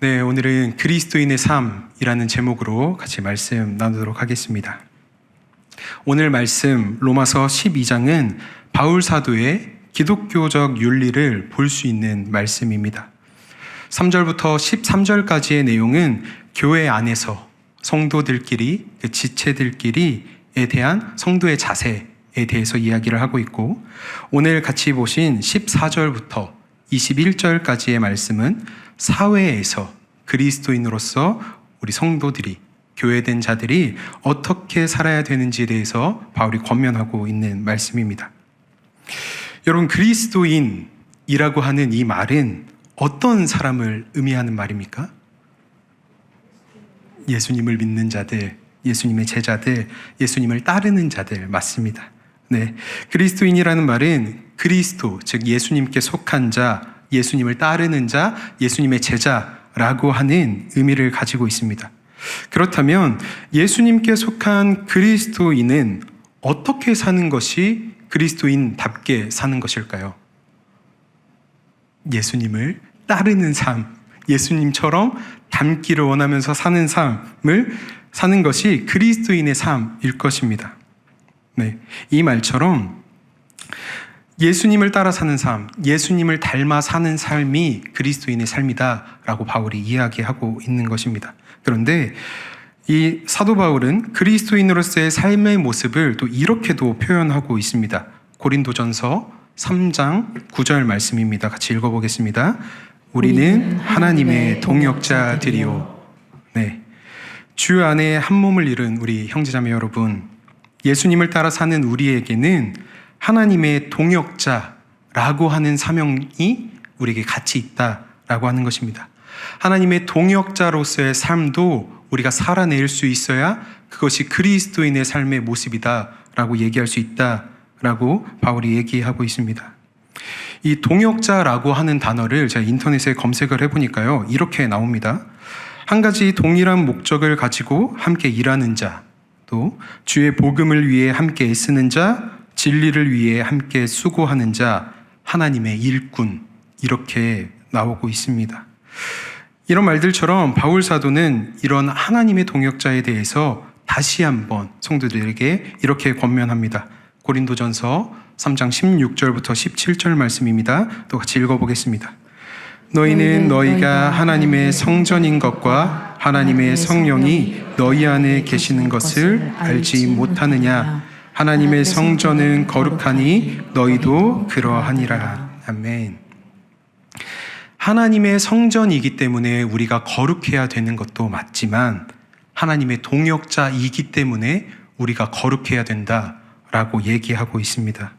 네, 오늘은 그리스도인의 삶이라는 제목으로 같이 말씀 나누도록 하겠습니다. 오늘 말씀 로마서 12장은 바울 사도의 기독교적 윤리를 볼 수 있는 말씀입니다. 3절부터 13절까지의 내용은 교회 안에서 성도들끼리, 지체들끼리에 대한 성도의 자세에 대해서 이야기를 하고 있고, 오늘 같이 보신 14절부터 21절까지의 말씀은 사회에서 그리스도인으로서 우리 성도들이, 교회된 자들이 어떻게 살아야 되는지에 대해서 바울이 권면하고 있는 말씀입니다. 여러분, 그리스도인이라고 하는 이 말은 어떤 사람을 의미하는 말입니까? 예수님을 믿는 자들, 예수님의 제자들, 예수님을 따르는 자들 맞습니다. 네, 그리스도인이라는 말은 그리스도, 즉 예수님께 속한 자, 예수님을 따르는 자, 예수님의 제자라고 하는 의미를 가지고 있습니다. 그렇다면 예수님께 속한 그리스도인은 어떻게 사는 것이 그리스도인답게 사는 것일까요? 예수님을 따르는 삶, 예수님처럼 닮기를 원하면서 사는 삶을 사는 것이 그리스도인의 삶일 것입니다. 네, 이 말처럼 예수님을 따라 사는 삶, 예수님을 닮아 사는 삶이 그리스도인의 삶이다라고 바울이 이야기하고 있는 것입니다. 그런데 이 사도 바울은 그리스도인으로서의 삶의 모습을 또 이렇게도 표현하고 있습니다. 고린도전서 3장 9절 말씀입니다. 같이 읽어보겠습니다. 우리는 하나님의 동역자들이요. 네, 주 안에 한 몸을 이룬 우리 형제자매 여러분, 예수님을 따라 사는 우리에게는 하나님의 동역자라고 하는 사명이 우리에게 같이 있다라고 하는 것입니다. 하나님의 동역자로서의 삶도 우리가 살아낼 수 있어야 그것이 그리스도인의 삶의 모습이다라고 얘기할 수 있다라고 바울이 얘기하고 있습니다. 이 동역자라고 하는 단어를 제가 인터넷에 검색을 해보니까요, 이렇게 나옵니다. 한 가지 동일한 목적을 가지고 함께 일하는 자, 또 주의 복음을 위해 함께 애쓰는 자, 진리를 위해 함께 수고하는 자, 하나님의 일꾼, 이렇게 나오고 있습니다. 이런 말들처럼 바울 사도는 이런 하나님의 동역자에 대해서 다시 한번 성도들에게 이렇게 권면합니다. 고린도전서 3장 16절부터 17절 말씀입니다. 또 같이 읽어보겠습니다. 너희는 너희가 하나님의 성전인 것과 하나님의 성령이 너희 안에 계시는 것을 알지 못하느냐? 하나님의 성전은 거룩하니 너희도 그러하니라. 아멘. 하나님의 성전이기 때문에 우리가 거룩해야 되는 것도 맞지만, 하나님의 동역자이기 때문에 우리가 거룩해야 된다라고 얘기하고 있습니다.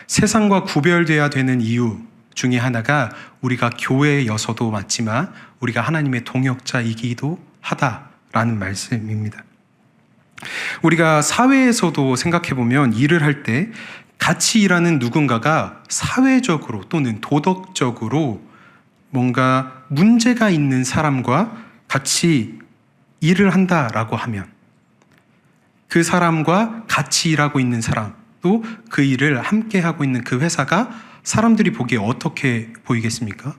세상과 구별돼야 되는 이유 중에 하나가 우리가 교회여서도 맞지만 우리가 하나님의 동역자이기도 하다라는 말씀입니다. 우리가 사회에서도 생각해보면 일을 할 때 같이 일하는 누군가가 사회적으로 또는 도덕적으로 뭔가 문제가 있는 사람과 같이 일을 한다라고 하면, 그 사람과 같이 일하고 있는 사람, 또 그 일을 함께 하고 있는 그 회사가 사람들이 보기에 어떻게 보이겠습니까?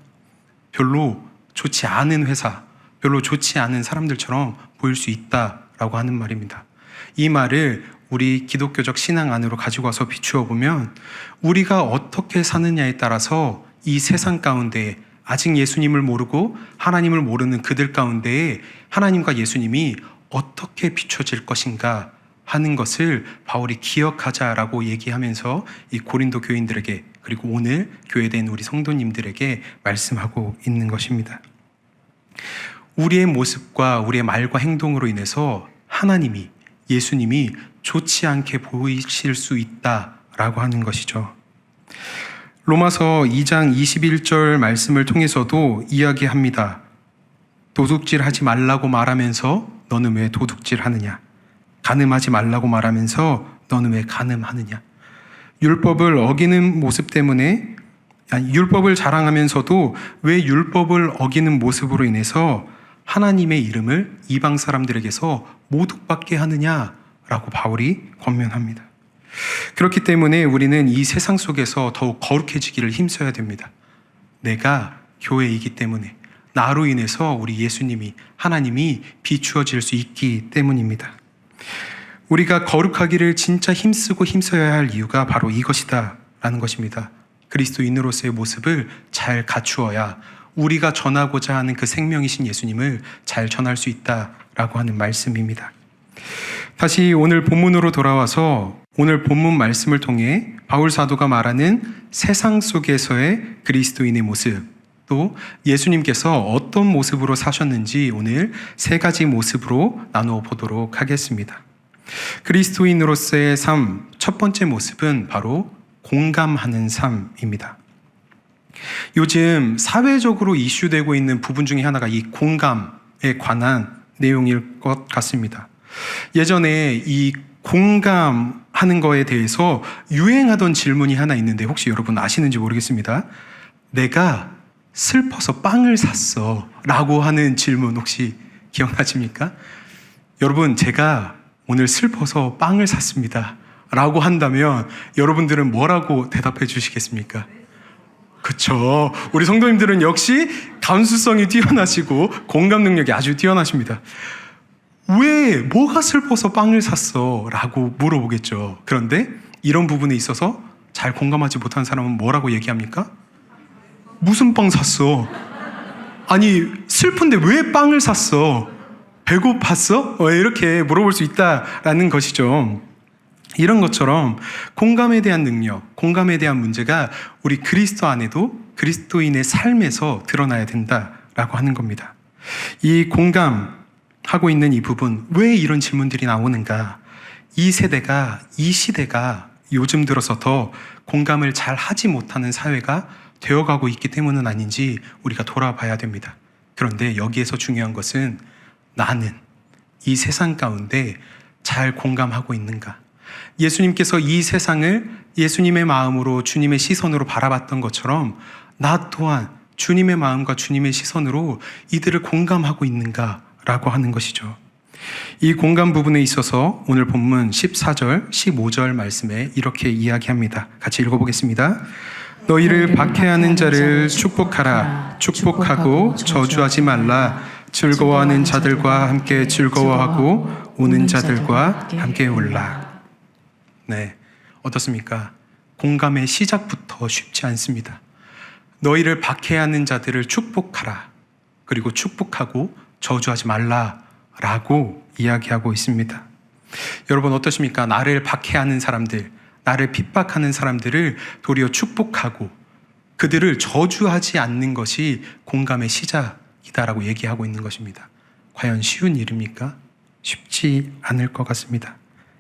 별로 좋지 않은 회사, 별로 좋지 않은 사람들처럼 보일 수 있다라고 하는 말입니다. 이 말을 우리 기독교적 신앙 안으로 가지고 와서 비추어 보면 우리가 어떻게 사느냐에 따라서 이 세상 가운데 아직 예수님을 모르고 하나님을 모르는 그들 가운데에 하나님과 예수님이 어떻게 비춰질 것인가 하는 것을 바울이 기억하자라고 얘기하면서 이 고린도 교인들에게, 그리고 오늘 교회된 우리 성도님들에게 말씀하고 있는 것입니다. 우리의 모습과 우리의 말과 행동으로 인해서 하나님이, 예수님이 좋지 않게 보이실 수 있다라고 하는 것이죠. 로마서 2장 21절 말씀을 통해서도 이야기합니다. 도둑질하지 말라고 말하면서 너는 왜 도둑질하느냐? 간음하지 말라고 말하면서 너는 왜 간음하느냐? 율법을 어기는 모습 때문에, 율법을 자랑하면서도 왜 율법을 어기는 모습으로 인해서 하나님의 이름을 이방 사람들에게서 모독받게 하느냐라고 바울이 권면합니다. 그렇기 때문에 우리는 이 세상 속에서 더욱 거룩해지기를 힘써야 됩니다. 내가 교회이기 때문에, 나로 인해서 우리 예수님이, 하나님이 비추어질 수 있기 때문입니다. 우리가 거룩하기를 진짜 힘쓰고 힘써야 할 이유가 바로 이것이다 라는 것입니다. 그리스도인으로서의 모습을 잘 갖추어야 우리가 전하고자 하는 그 생명이신 예수님을 잘 전할 수 있다라고 하는 말씀입니다. 다시 오늘 본문으로 돌아와서 오늘 본문 말씀을 통해 바울 사도가 말하는 세상 속에서의 그리스도인의 모습, 또 예수님께서 어떤 모습으로 사셨는지 오늘 세 가지 모습으로 나누어 보도록 하겠습니다. 그리스도인으로서의 삶, 첫 번째 모습은 바로 공감하는 삶입니다. 요즘 사회적으로 이슈되고 있는 부분 중에 하나가 이 공감에 관한 내용일 것 같습니다. 예전에 이 공감하는 거에 대해서 유행하던 질문이 하나 있는데 혹시 여러분 아시는지 모르겠습니다. 내가 슬퍼서 빵을 샀어 라고 하는 질문 혹시 기억나십니까? 여러분, 제가 오늘 슬퍼서 빵을 샀습니다 라고 한다면 여러분들은 뭐라고 대답해 주시겠습니까? 그쵸. 우리 성도님들은 역시 감수성이 뛰어나시고 공감 능력이 아주 뛰어나십니다. 왜, 뭐가 슬퍼서 빵을 샀어? 라고 물어보겠죠. 그런데 이런 부분에 있어서 잘 공감하지 못한 사람은 뭐라고 얘기합니까? 무슨 빵 샀어? 아니, 슬픈데 왜 빵을 샀어? 배고팠어? 이렇게 물어볼 수 있다라는 것이죠. 이런 것처럼 공감에 대한 능력, 공감에 대한 문제가 우리 그리스도 안에도 그리스도인의 삶에서 드러나야 된다라고 하는 겁니다. 이 공감하고 있는 이 부분, 왜 이런 질문들이 나오는가? 이 세대가, 이 시대가 요즘 들어서 더 공감을 잘 하지 못하는 사회가 되어가고 있기 때문은 아닌지 우리가 돌아봐야 됩니다. 그런데 여기에서 중요한 것은 나는 이 세상 가운데 잘 공감하고 있는가? 예수님께서 이 세상을 예수님의 마음으로, 주님의 시선으로 바라봤던 것처럼 나 또한 주님의 마음과 주님의 시선으로 이들을 공감하고 있는가라고 하는 것이죠. 이 공감 부분에 있어서 오늘 본문 14절, 15절 말씀에 이렇게 이야기합니다. 같이 읽어보겠습니다. 너희를 박해하는 자를 축복하라. 축복하고 저주하지 말라. 즐거워하는 자들과 함께 즐거워하고 우는 자들과 함께 울라. 네, 어떻습니까? 공감의 시작부터 쉽지 않습니다. 너희를 박해하는 자들을 축복하라. 그리고 축복하고 저주하지 말라라고 이야기하고 있습니다. 여러분 어떠십니까? 나를 박해하는 사람들, 나를 핍박하는 사람들을 도리어 축복하고 그들을 저주하지 않는 것이 공감의 시작이다라고 얘기하고 있는 것입니다. 과연 쉬운 일입니까? 쉽지 않을 것 같습니다.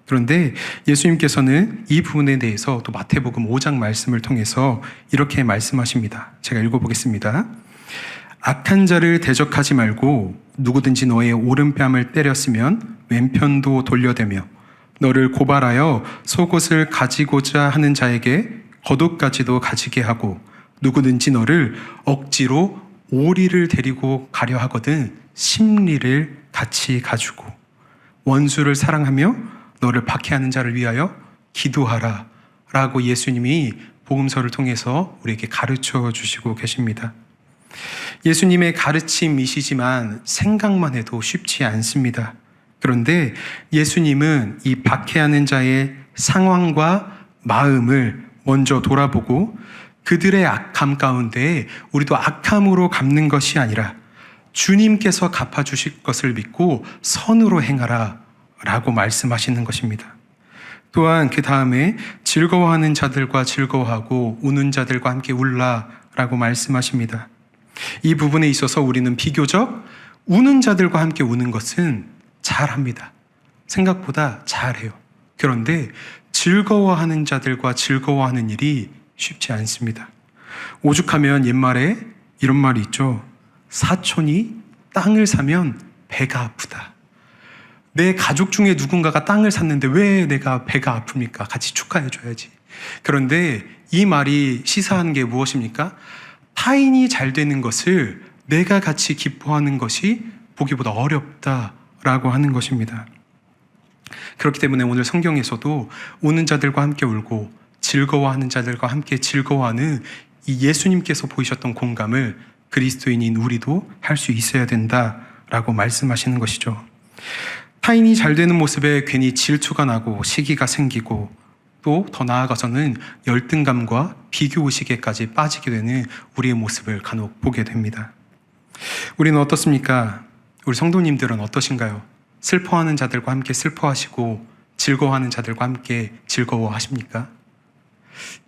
그런데 예수님께서는 이 부분에 대해서 또 마태복음 5장 말씀을 통해서 이렇게 말씀하십니다. 제가 읽어보겠습니다. 악한 자를 대적하지 말고 누구든지 너의 오른뺨을 때렸으면 왼편도 돌려대며 너를 고발하여 속옷을 가지고자 하는 자에게 겉옷까지도 가지게 하고 누구든지 너를 억지로 오리를 데리고 가려 하거든 심리를 같이 가지고 원수를 사랑하며 너를 박해하는 자를 위하여 기도하라 라고 예수님이 복음서를 통해서 우리에게 가르쳐 주시고 계십니다. 예수님의 가르침이시지만 생각만 해도 쉽지 않습니다. 그런데 예수님은 이 박해하는 자의 상황과 마음을 먼저 돌아보고 그들의 악함 가운데 우리도 악함으로 갚는 것이 아니라 주님께서 갚아주실 것을 믿고 선으로 행하라 라고 말씀하시는 것입니다. 또한 그 다음에 즐거워하는 자들과 즐거워하고 우는 자들과 함께 울라 라고 말씀하십니다. 이 부분에 있어서 우리는 비교적 우는 자들과 함께 우는 것은 잘합니다. 생각보다 잘해요. 그런데 즐거워하는 자들과 즐거워하는 일이 쉽지 않습니다. 오죽하면 옛말에 이런 말이 있죠. 사촌이 땅을 사면 배가 아프다. 내 가족 중에 누군가가 땅을 샀는데 왜 내가 배가 아픕니까? 같이 축하해줘야지. 그런데 이 말이 시사하는 게 무엇입니까? 타인이 잘 되는 것을 내가 같이 기뻐하는 것이 보기보다 어렵다라고 하는 것입니다. 그렇기 때문에 오늘 성경에서도 우는 자들과 함께 울고 즐거워하는 자들과 함께 즐거워하는 이 예수님께서 보이셨던 공감을 그리스도인인 우리도 할 수 있어야 된다라고 말씀하시는 것이죠. 타인이 잘 되는 모습에 괜히 질투가 나고 시기가 생기고 또 더 나아가서는 열등감과 비교의식에까지 빠지게 되는 우리의 모습을 간혹 보게 됩니다. 우리는 어떻습니까? 우리 성도님들은 어떠신가요? 슬퍼하는 자들과 함께 슬퍼하시고 즐거워하는 자들과 함께 즐거워하십니까?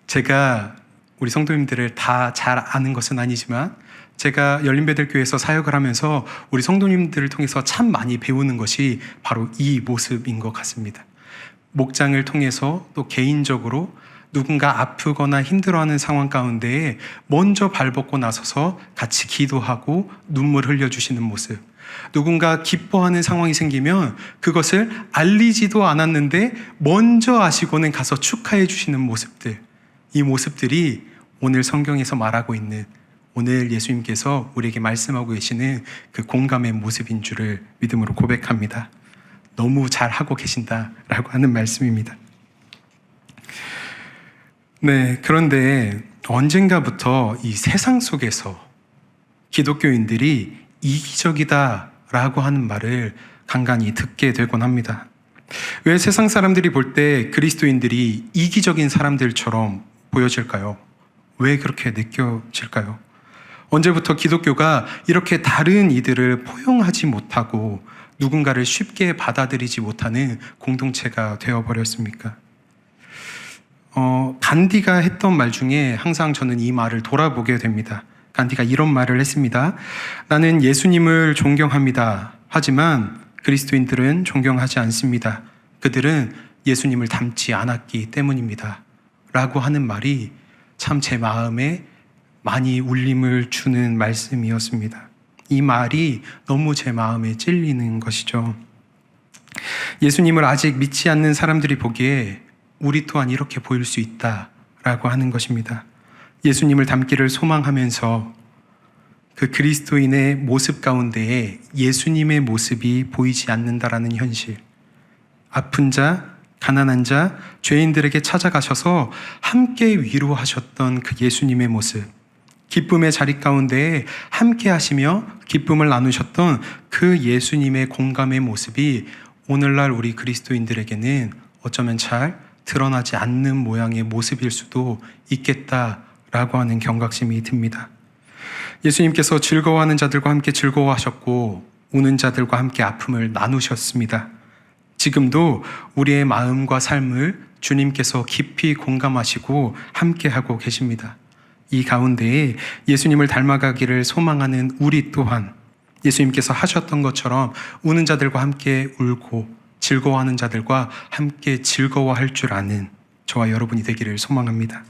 제가 우리 성도님들을 다 잘 아는 것은 아니지만 제가 열린배들교회에서 사역을 하면서 우리 성도님들을 통해서 참 많이 배우는 것이 바로 이 모습인 것 같습니다. 목장을 통해서 또 개인적으로 누군가 아프거나 힘들어하는 상황 가운데에 먼저 발벗고 나서서 같이 기도하고 눈물 흘려주시는 모습, 누군가 기뻐하는 상황이 생기면 그것을 알리지도 않았는데 먼저 아시고는 가서 축하해 주시는 모습들, 이 모습들이 오늘 성경에서 말하고 있는, 오늘 예수님께서 우리에게 말씀하고 계시는 그 공감의 모습인 줄을 믿음으로 고백합니다. 너무 잘하고 계신다라고 하는 말씀입니다. 네, 그런데 언젠가부터 이 세상 속에서 기독교인들이 이기적이다라고 하는 말을 간간히 듣게 되곤 합니다. 왜 세상 사람들이 볼 때 그리스도인들이 이기적인 사람들처럼 보여질까요? 왜 그렇게 느껴질까요? 언제부터 기독교가 이렇게 다른 이들을 포용하지 못하고 누군가를 쉽게 받아들이지 못하는 공동체가 되어버렸습니까? 간디가 했던 말 중에 항상 저는 이 말을 돌아보게 됩니다. 간디가 이런 말을 했습니다. 나는 예수님을 존경합니다. 하지만 그리스도인들은 존경하지 않습니다. 그들은 예수님을 닮지 않았기 때문입니다. 라고 하는 말이 참 제 마음에 많이 울림을 주는 말씀이었습니다. 이 말이 너무 제 마음에 찔리는 것이죠. 예수님을 아직 믿지 않는 사람들이 보기에 우리 또한 이렇게 보일 수 있다라고 하는 것입니다. 예수님을 닮기를 소망하면서 그 그리스도인의 모습 가운데에 예수님의 모습이 보이지 않는다라는 현실, 아픈 자, 가난한 자, 죄인들에게 찾아가셔서 함께 위로하셨던 그 예수님의 모습, 기쁨의 자리 가운데에 함께 하시며 기쁨을 나누셨던 그 예수님의 공감의 모습이 오늘날 우리 그리스도인들에게는 어쩌면 잘 드러나지 않는 모양의 모습일 수도 있겠다라고 하는 경각심이 듭니다. 예수님께서 즐거워하는 자들과 함께 즐거워하셨고 우는 자들과 함께 아픔을 나누셨습니다. 지금도 우리의 마음과 삶을 주님께서 깊이 공감하시고 함께하고 계십니다. 이 가운데에 예수님을 닮아가기를 소망하는 우리 또한 예수님께서 하셨던 것처럼 우는 자들과 함께 울고 즐거워하는 자들과 함께 즐거워할 줄 아는 저와 여러분이 되기를 소망합니다.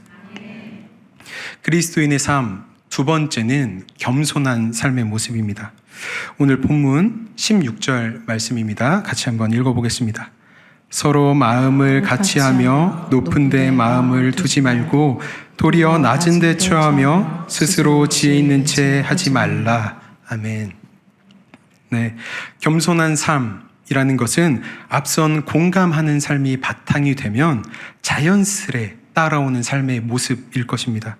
그리스도인의 삶, 두 번째는 겸손한 삶의 모습입니다. 오늘 본문 16절 말씀입니다. 같이 한번 읽어보겠습니다. 서로 마음을 같이 하며 높은 데 마음을 두지 말고 도리어 낮은 데 처하며 스스로 지혜 있는 채 하지 말라. 아멘. 네, 겸손한 삶이라는 것은 앞선 공감하는 삶이 바탕이 되면 자연스레 따라오는 삶의 모습일 것입니다.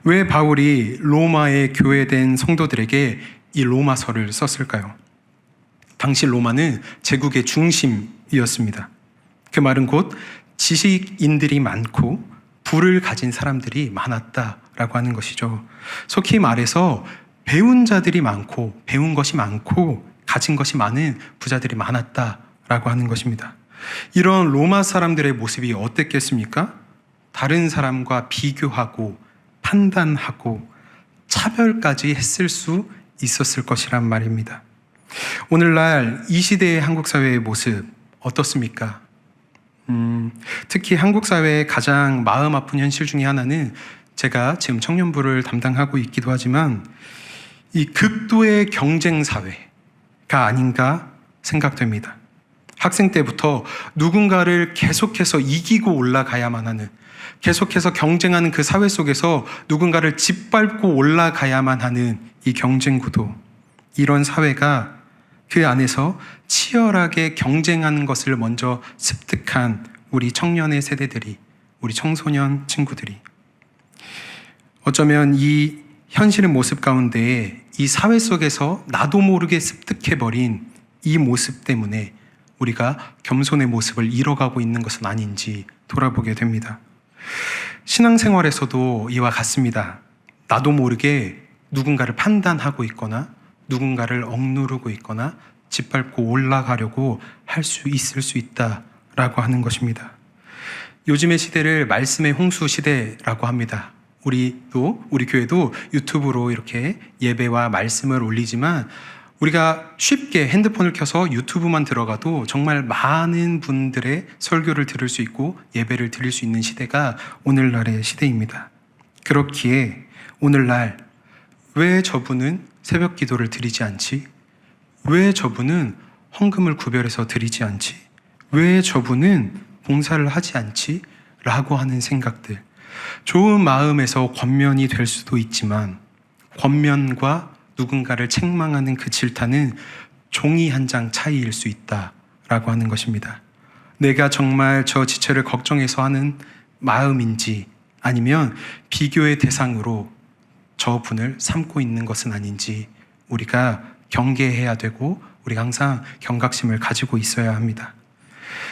왜 바울이 로마에 교회된 성도들에게 이 로마서를 썼을까요? 당시 로마는 제국의 중심이었습니다. 그 말은 곧 지식인들이 많고 부를 가진 사람들이 많았다라고 하는 것이죠. 속히 말해서 배운 자들이 많고 배운 것이 많고 가진 것이 많은 부자들이 많았다라고 하는 것입니다. 이런 로마 사람들의 모습이 어땠겠습니까? 다른 사람과 비교하고 판단하고 차별까지 했을 수 있었을 것이란 말입니다. 오늘날 이 시대의 한국 사회의 모습 어떻습니까? 특히 한국 사회의 가장 마음 아픈 현실 중에 하나는 제가 지금 청년부를 담당하고 있기도 하지만 이 극도의 경쟁 사회가 아닌가 생각됩니다. 학생 때부터 누군가를 계속해서 이기고 올라가야만 하는, 계속해서 경쟁하는 그 사회 속에서 누군가를 짓밟고 올라가야만 하는 이 경쟁 구도, 이런 사회가 그 안에서 치열하게 경쟁하는 것을 먼저 습득한 우리 청년의 세대들이, 우리 청소년 친구들이 어쩌면 이 현실의 모습 가운데 이 사회 속에서 나도 모르게 습득해버린 이 모습 때문에 우리가 겸손의 모습을 잃어가고 있는 것은 아닌지 돌아보게 됩니다. 신앙생활에서도 이와 같습니다. 나도 모르게 누군가를 판단하고 있거나 누군가를 억누르고 있거나 짓밟고 올라가려고 할 수 있을 수 있다라고 하는 것입니다. 요즘의 시대를 말씀의 홍수 시대라고 합니다. 우리 교회도 유튜브로 이렇게 예배와 말씀을 올리지만 우리가 쉽게 핸드폰을 켜서 유튜브만 들어가도 정말 많은 분들의 설교를 들을 수 있고 예배를 드릴 수 있는 시대가 오늘날의 시대입니다. 그렇기에 오늘날 왜 저분은 새벽 기도를 드리지 않지? 왜 저분은 헌금을 구별해서 드리지 않지? 왜 저분은 봉사를 하지 않지? 라고 하는 생각들. 좋은 마음에서 권면이 될 수도 있지만 권면과 누군가를 책망하는 그 질타는 종이 한 장 차이일 수 있다라고 하는 것입니다. 내가 정말 저 지체를 걱정해서 하는 마음인지 아니면 비교의 대상으로 저분을 삼고 있는 것은 아닌지 우리가 경계해야 되고 우리가 항상 경각심을 가지고 있어야 합니다.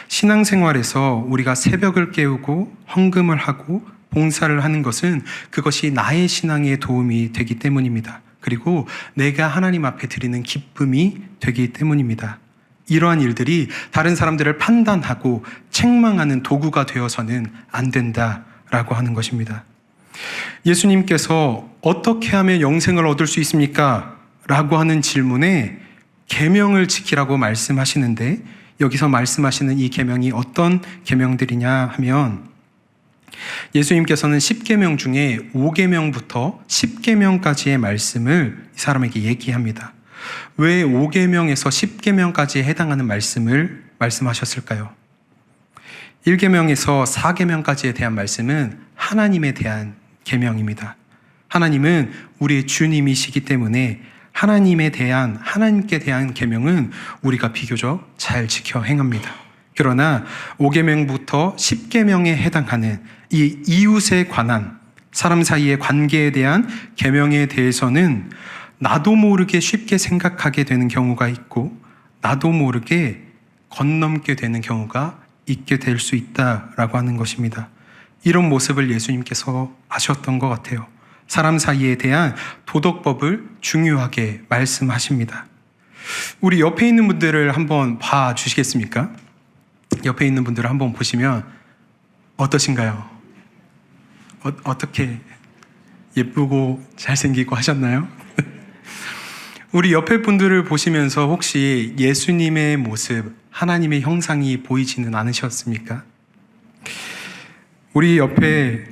신앙생활에서 우리가 새벽을 깨우고 헌금을 하고 봉사를 하는 것은 그것이 나의 신앙에 도움이 되기 때문입니다. 그리고 내가 하나님 앞에 드리는 기쁨이 되기 때문입니다. 이러한 일들이 다른 사람들을 판단하고 책망하는 도구가 되어서는 안 된다라고 하는 것입니다. 예수님께서 어떻게 하면 영생을 얻을 수 있습니까? 라고 하는 질문에 계명을 지키라고 말씀하시는데 여기서 말씀하시는 이 계명이 어떤 계명들이냐 하면 예수님께서는 10계명 중에 5계명부터 10계명까지의 말씀을 이 사람에게 얘기합니다. 왜 5계명에서 10계명까지에 해당하는 말씀을 말씀하셨을까요? 1계명에서 4계명까지에 대한 말씀은 하나님에 대한 계명입니다. 하나님은 우리의 주님이시기 때문에 하나님께 대한 계명은 우리가 비교적 잘 지켜 행합니다. 그러나 5계명부터 10계명에 해당하는 이 이웃에 관한 사람 사이의 관계에 대한 계명에 대해서는 나도 모르게 쉽게 생각하게 되는 경우가 있고 나도 모르게 건넘게 되는 경우가 있게 될 수 있다라고 하는 것입니다. 이런 모습을 예수님께서 아셨던 것 같아요. 사람 사이에 대한 도덕법을 중요하게 말씀하십니다. 우리 옆에 있는 분들을 한번 봐 주시겠습니까? 옆에 있는 분들을 한번 보시면 어떠신가요? 어떻게 예쁘고 잘생기고 하셨나요? 우리 옆에 분들을 보시면서 혹시 예수님의 모습, 하나님의 형상이 보이지는 않으셨습니까? 우리 옆에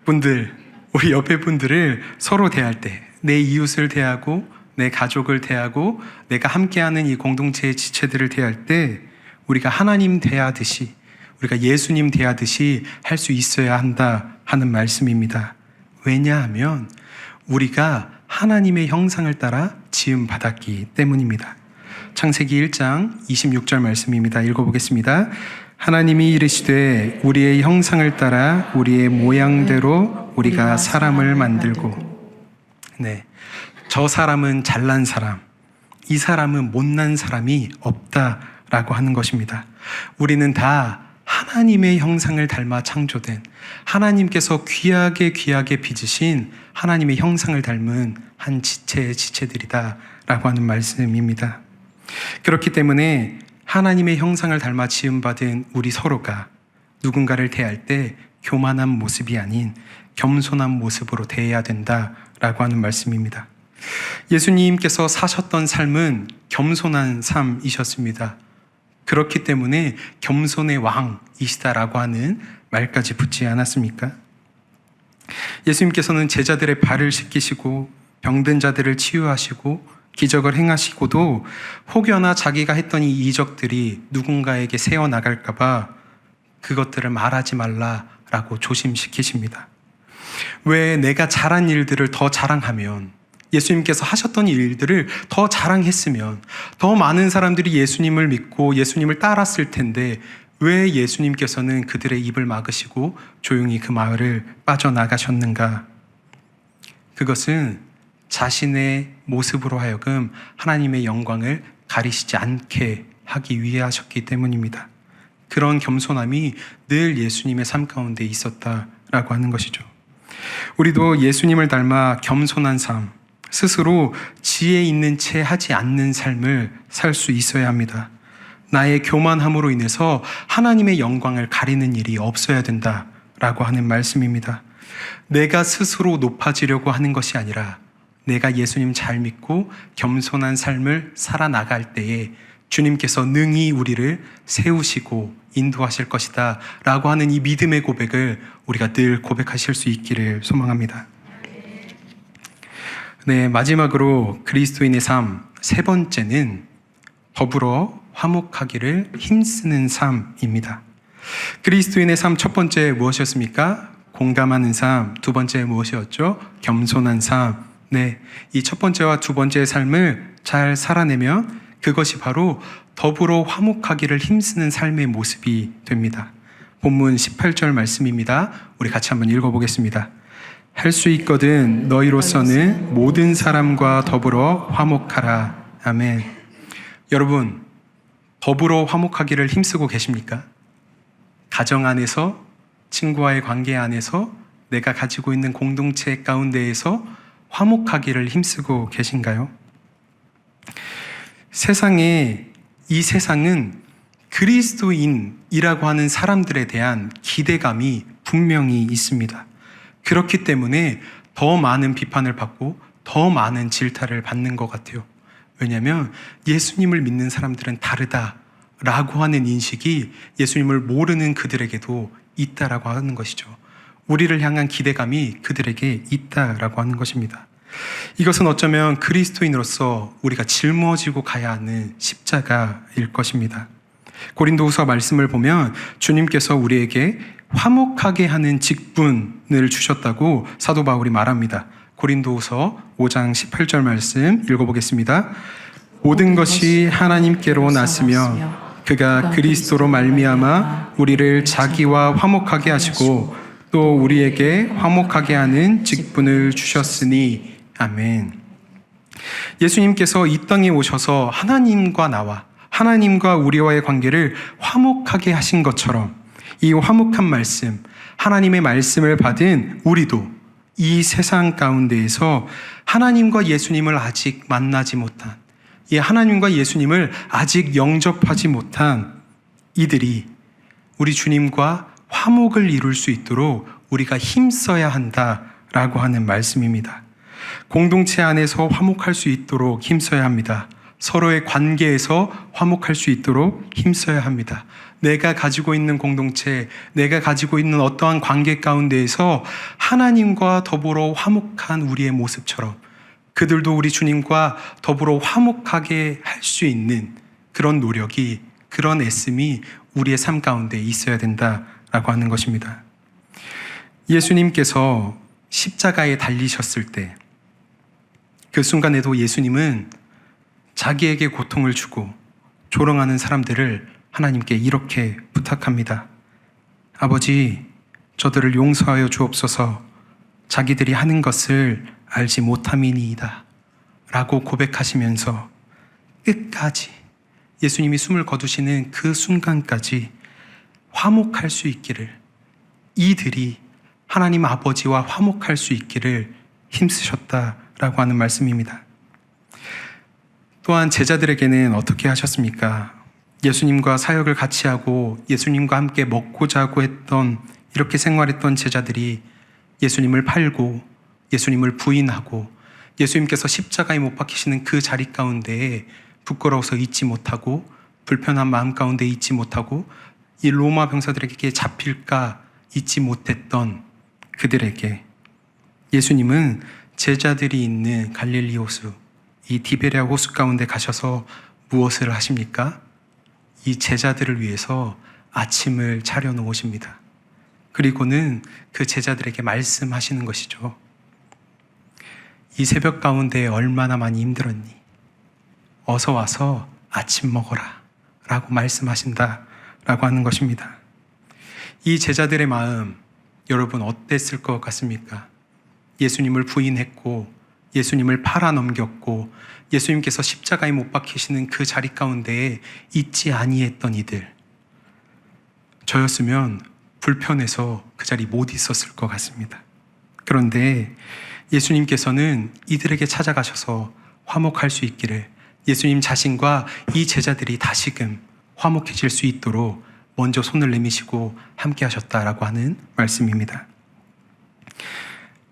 분들을 서로 대할 때, 내 이웃을 대하고, 내 가족을 대하고, 내가 함께하는 이 공동체의 지체들을 대할 때, 우리가 하나님 대하듯이, 우리가 예수님 대하듯이 할 수 있어야 한다 하는 말씀입니다. 왜냐하면 우리가 하나님의 형상을 따라 지음 받았기 때문입니다. 창세기 1장 26절 말씀입니다. 읽어보겠습니다. 하나님이 이르시되 우리의 형상을 따라 우리의 모양대로 우리가 사람을 만들고 저 사람은 잘난 사람, 이 사람은 못난 사람이 없다라고 하는 것입니다. 우리는 다 하나님의 형상을 닮아 창조된 하나님께서 귀하게 빚으신 하나님의 형상을 닮은 한 지체의 지체들이다라고 하는 말씀입니다. 그렇기 때문에 하나님의 형상을 닮아 지음받은 우리 서로가 누군가를 대할 때 교만한 모습이 아닌 겸손한 모습으로 대해야 된다라고 하는 말씀입니다. 예수님께서 사셨던 삶은 겸손한 삶이셨습니다. 그렇기 때문에 겸손의 왕이시다라고 하는 말까지 붙지 않았습니까? 예수님께서는 제자들의 발을 씻기시고 병든 자들을 치유하시고 기적을 행하시고도 혹여나 자기가 했던 이 이적들이 누군가에게 새어나갈까 봐 그것들을 말하지 말라라고 조심시키십니다. 왜 내가 잘한 일들을 더 자랑하면, 예수님께서 하셨던 일들을 더 자랑했으면 더 많은 사람들이 예수님을 믿고 예수님을 따랐을 텐데 왜 예수님께서는 그들의 입을 막으시고 조용히 그 마을을 빠져나가셨는가? 그것은 자신의 모습으로 하여금 하나님의 영광을 가리시지 않게 하기 위해 하셨기 때문입니다. 그런 겸손함이 늘 예수님의 삶 가운데 있었다라고 하는 것이죠. 우리도 예수님을 닮아 겸손한 삶, 스스로 지혜 있는 채 하지 않는 삶을 살 수 있어야 합니다. 나의 교만함으로 인해서 하나님의 영광을 가리는 일이 없어야 된다라고 하는 말씀입니다. 내가 스스로 높아지려고 하는 것이 아니라 내가 예수님 잘 믿고 겸손한 삶을 살아나갈 때에 주님께서 능히 우리를 세우시고 인도하실 것이다 라고 하는 이 믿음의 고백을 우리가 늘 고백하실 수 있기를 소망합니다. 네, 마지막으로 그리스도인의 삶 세 번째는 더불어 화목하기를 힘쓰는 삶입니다. 그리스도인의 삶 첫 번째 무엇이었습니까? 공감하는 삶. 두 번째 무엇이었죠? 겸손한 삶. 네, 이 첫 번째와 두 번째의 삶을 잘 살아내면 그것이 바로 더불어 화목하기를 힘쓰는 삶의 모습이 됩니다. 본문 18절 말씀입니다. 우리 같이 한번 읽어보겠습니다. 할 수 있거든 너희로서는 모든 사람과 더불어 화목하라. 아멘. 여러분, 더불어 화목하기를 힘쓰고 계십니까? 가정 안에서, 친구와의 관계 안에서, 내가 가지고 있는 공동체 가운데에서 화목하기를 힘쓰고 계신가요? 이 세상은 그리스도인이라고 하는 사람들에 대한 기대감이 분명히 있습니다. 그렇기 때문에 더 많은 비판을 받고 더 많은 질타를 받는 것 같아요. 왜냐하면 예수님을 믿는 사람들은 다르다라고 하는 인식이 예수님을 모르는 그들에게도 있다라고 하는 것이죠. 우리를 향한 기대감이 그들에게 있다라고 하는 것입니다. 이것은 어쩌면 그리스도인으로서 우리가 짊어지고 가야 하는 십자가일 것입니다. 고린도후서 말씀을 보면 주님께서 우리에게 화목하게 하는 직분을 주셨다고 사도 바울이 말합니다. 고린도후서 5장 18절 말씀 읽어보겠습니다. 모든 것이 하나님께로 났으며 그가 그리스도로 말미암아 우리를 자기와 화목하게 하시고 또 우리에게 화목하게 하는 직분을 주셨으니 아멘. 예수님께서 이 땅에 오셔서 하나님과 나와 하나님과 우리와의 관계를 화목하게 하신 것처럼 이 화목한 말씀, 하나님의 말씀을 받은 우리도 이 세상 가운데에서 하나님과 예수님을 아직 만나지 못한, 이 하나님과 예수님을 아직 영접하지 못한 이들이 우리 주님과 화목을 이룰 수 있도록 우리가 힘써야 한다라고 하는 말씀입니다. 공동체 안에서 화목할 수 있도록 힘써야 합니다. 서로의 관계에서 화목할 수 있도록 힘써야 합니다. 내가 가지고 있는 공동체, 내가 가지고 있는 어떠한 관계 가운데에서 하나님과 더불어 화목한 우리의 모습처럼 그들도 우리 주님과 더불어 화목하게 할 수 있는 그런 노력이, 그런 애씀이 우리의 삶 가운데 있어야 된다라고 하는 것입니다. 예수님께서 십자가에 달리셨을 때 그 순간에도 예수님은 자기에게 고통을 주고 조롱하는 사람들을 하나님께 이렇게 부탁합니다. 아버지, 저들을 용서하여 주옵소서. 자기들이 하는 것을 알지 못함이니이다 라고 고백하시면서 끝까지 예수님이 숨을 거두시는 그 순간까지 화목할 수 있기를, 이들이 하나님 아버지와 화목할 수 있기를 힘쓰셨다라고 하는 말씀입니다. 또한 제자들에게는 어떻게 하셨습니까? 예수님과 사역을 같이 하고 예수님과 함께 먹고 자고 했던, 이렇게 생활했던 제자들이 예수님을 팔고 예수님을 부인하고 예수님께서 십자가에 못 박히시는 그 자리 가운데에 부끄러워서 있지 못하고 불편한 마음 가운데 있지 못하고 이 로마 병사들에게 잡힐까 잊지 못했던 그들에게 예수님은 제자들이 있는 갈릴리 호수, 이 디베랴 호수 가운데 가셔서 무엇을 하십니까? 이 제자들을 위해서 아침을 차려 놓으십니다. 그리고는 그 제자들에게 말씀하시는 것이죠. 이 새벽 가운데 얼마나 많이 힘들었니? 어서 와서 아침 먹어라 라고 말씀하신다 라고 하는 것입니다. 이 제자들의 마음, 여러분 어땠을 것 같습니까? 예수님을 부인했고 예수님을 팔아넘겼고 예수님께서 십자가에 못 박히시는 그 자리 가운데에 있지 아니했던 이들, 저였으면 불편해서 그 자리 못 있었을 것 같습니다. 그런데 예수님께서는 이들에게 찾아가셔서 화목할 수 있기를, 예수님 자신과 이 제자들이 다시금 화목해질 수 있도록 먼저 손을 내미시고 함께 하셨다라고 하는 말씀입니다.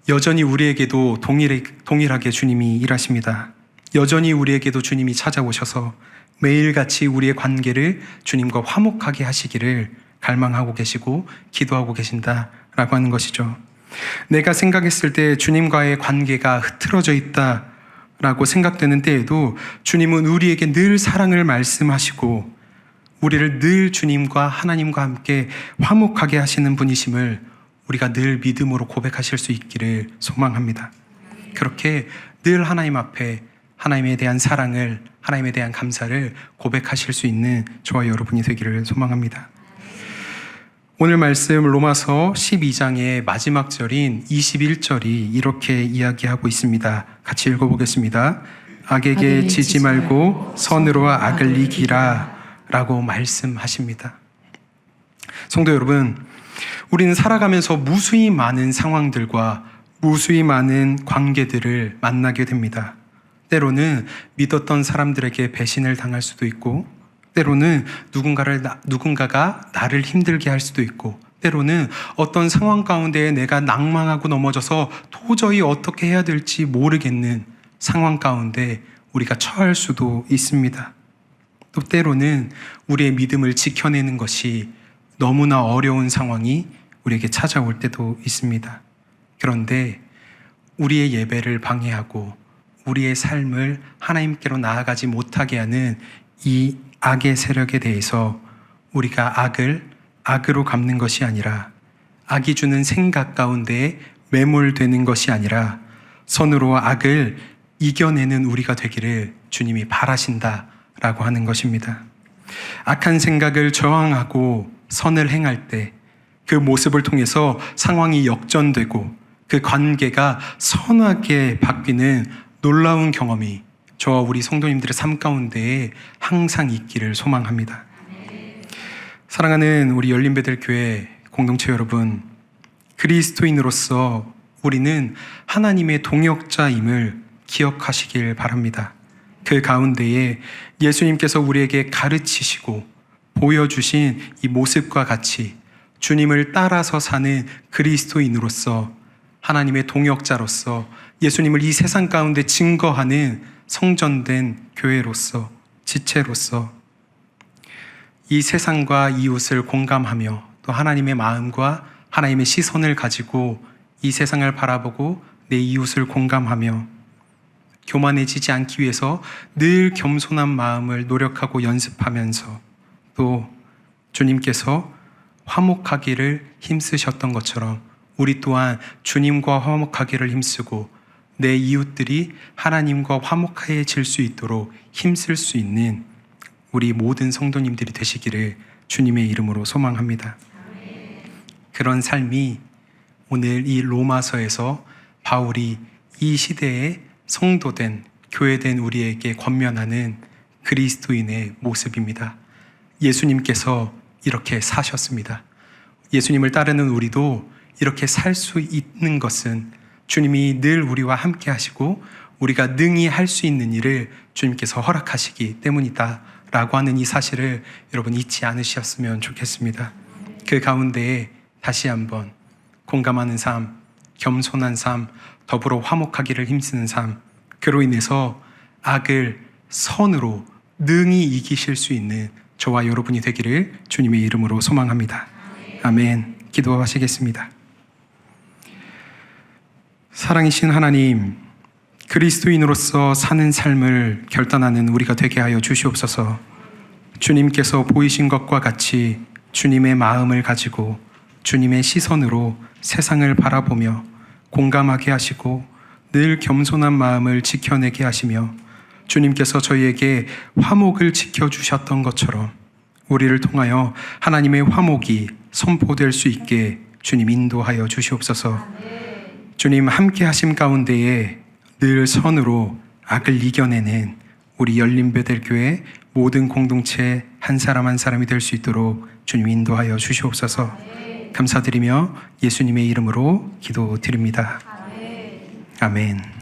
여전히 우리에게도 동일하게 주님이 일하십니다. 여전히 우리에게도 주님이 찾아오셔서 매일같이 우리의 관계를 주님과 화목하게 하시기를 갈망하고 계시고 기도하고 계신다라고 하는 것이죠. 내가 생각했을 때 주님과의 관계가 흐트러져 있다라고 생각되는 때에도 주님은 우리에게 늘 사랑을 말씀하시고 우리를 늘 주님과 하나님과 함께 화목하게 하시는 분이심을 우리가 늘 믿음으로 고백하실 수 있기를 소망합니다. 그렇게 늘 하나님 앞에 하나님에 대한 사랑을, 하나님에 대한 감사를 고백하실 수 있는 저와 여러분이 되기를 소망합니다. 오늘 말씀 로마서 12장의 마지막 절인 21절이 이렇게 이야기하고 있습니다. 같이 읽어보겠습니다. 악에게 지지 말고 선으로 악을 이기라 라고 말씀하십니다. 성도 여러분, 우리는 살아가면서 무수히 많은 상황들과 무수히 많은 관계들을 만나게 됩니다. 때로는 믿었던 사람들에게 배신을 당할 수도 있고, 때로는 누군가가 나를 힘들게 할 수도 있고, 때로는 어떤 상황 가운데 내가 낭망하고 넘어져서 도저히 어떻게 해야 될지 모르겠는 상황 가운데 우리가 처할 수도 있습니다. 또 때로는 우리의 믿음을 지켜내는 것이 너무나 어려운 상황이 우리에게 찾아올 때도 있습니다. 그런데 우리의 예배를 방해하고 우리의 삶을 하나님께로 나아가지 못하게 하는 이 악의 세력에 대해서 우리가 악으로 갚는 것이 아니라, 악이 주는 생각 가운데 매몰되는 것이 아니라 선으로 악을 이겨내는 우리가 되기를 주님이 바라신다라고 하는 것입니다. 악한 생각을 저항하고 선을 행할 때 그 모습을 통해서 상황이 역전되고 그 관계가 선하게 바뀌는 놀라운 경험이 저와 우리 성도님들의 삶 가운데에 항상 있기를 소망합니다. 사랑하는 우리 열린베델교회 공동체 여러분, 그리스도인으로서 우리는 하나님의 동역자임을 기억하시길 바랍니다. 그 가운데에 예수님께서 우리에게 가르치시고 보여주신 이 모습과 같이 주님을 따라서 사는 그리스도인으로서, 하나님의 동역자로서 예수님을 이 세상 가운데 증거하는 성전된 교회로서, 지체로서 이 세상과 이웃을 공감하며 또 하나님의 마음과 하나님의 시선을 가지고 이 세상을 바라보고 내 이웃을 공감하며 교만해지지 않기 위해서 늘 겸손한 마음을 노력하고 연습하면서, 또 주님께서 화목하기를 힘쓰셨던 것처럼 우리 또한 주님과 화목하기를 힘쓰고 내 이웃들이 하나님과 화목해질 수 있도록 힘쓸 수 있는 우리 모든 성도님들이 되시기를 주님의 이름으로 소망합니다. 그런 삶이 오늘 이 로마서에서 바울이 이 시대의 성도된, 교회된 우리에게 권면하는 그리스도인의 모습입니다. 예수님께서 이렇게 사셨습니다. 예수님을 따르는 우리도 이렇게 살 수 있는 것은 주님이 늘 우리와 함께 하시고 우리가 능히 할 수 있는 일을 주님께서 허락하시기 때문이다 라고 하는 이 사실을 여러분 잊지 않으셨으면 좋겠습니다. 그 가운데에 다시 한번 공감하는 삶, 겸손한 삶, 더불어 화목하기를 힘쓰는 삶, 그로 인해서 악을 선으로 능히 이기실 수 있는 저와 여러분이 되기를 주님의 이름으로 소망합니다. 아멘. 기도하시겠습니다. 사랑이신 하나님, 그리스도인으로서 사는 삶을 결단하는 우리가 되게 하여 주시옵소서. 주님께서 보이신 것과 같이 주님의 마음을 가지고 주님의 시선으로 세상을 바라보며 공감하게 하시고 늘 겸손한 마음을 지켜내게 하시며 주님께서 저희에게 화목을 지켜주셨던 것처럼 우리를 통하여 하나님의 화목이 선포될 수 있게 주님 인도하여 주시옵소서. 주님 함께 하심 가운데에 늘 선으로 악을 이겨내는 우리 열린베델교회 모든 공동체 한 사람 한 사람이 될 수 있도록 주님 인도하여 주시옵소서. 감사드리며 예수님의 이름으로 기도드립니다. 아멘.